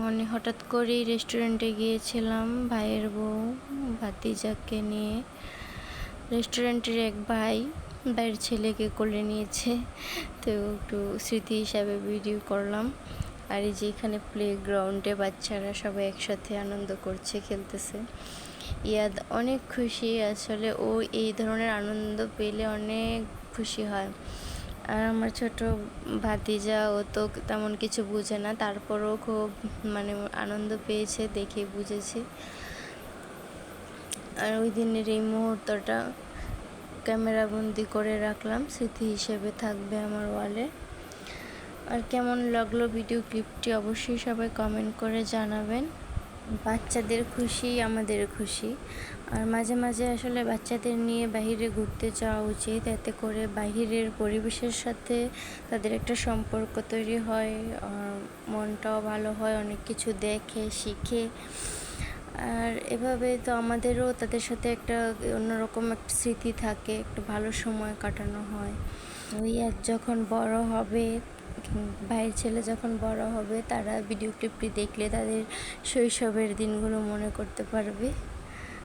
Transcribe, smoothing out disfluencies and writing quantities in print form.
মানে হঠাৎ করেই রেস্টুরেন্টে গিয়েছিলাম ভাইয়ের বউ ভাতিজাকে নিয়ে। রেস্টুরেন্টের এক ভাইয়ের ছেলেকে কোলে নিয়েছে, তো একটু স্মৃতি হিসাবে ভিডিও করলাম। আর এই যে এখানে প্লে গ্রাউন্ডে বাচ্চারা সবাই একসাথে আনন্দ করছে, খেলতেছে। ইয়াদ অনেক খুশি, আসলে ও এই ধরনের আনন্দ পেলে অনেক খুশি হয়। আর আমার ছোট ভাতিজা, ও তো তেমন কিছু বুঝে না, তারপরও খুব আনন্দ পেয়েছে, দেখে বুঝেছে। আর ওই দিনের এই মুহূর্তটা ক্যামেরা বন্দি করে রাখলাম, স্মৃতি হিসেবে থাকবে আমার ওয়ালে। আর কেমন লাগলো ভিডিও ক্লিপটি অবশ্যই সবাই কমেন্ট করে জানাবেন। বাচ্চাদের খুশি আমাদের খুশি। আর মাঝে মাঝে আসলে বাচ্চাদের নিয়ে বাইরে ঘুরতে যাওয়া উচিত, এতে করে বাইরের পরিবেশের সাথে তাদের একটা সম্পর্ক তৈরি হয়, মনটাও ভালো হয়, অনেক কিছু দেখে শিখে। আর এভাবে তো আমাদেরও তাদের সাথে একটা অন্যরকম একটা স্মৃতি থাকে, একটা ভালো সময় কাটানো হয়। ওই আর যখন বড় হবে, ভাইয়ের ছেলে যখন বড় হবে, তারা ভিডিও ক্লিপটি দেখলে তাদের শৈশবের দিনগুলো মনে করতে পারবে।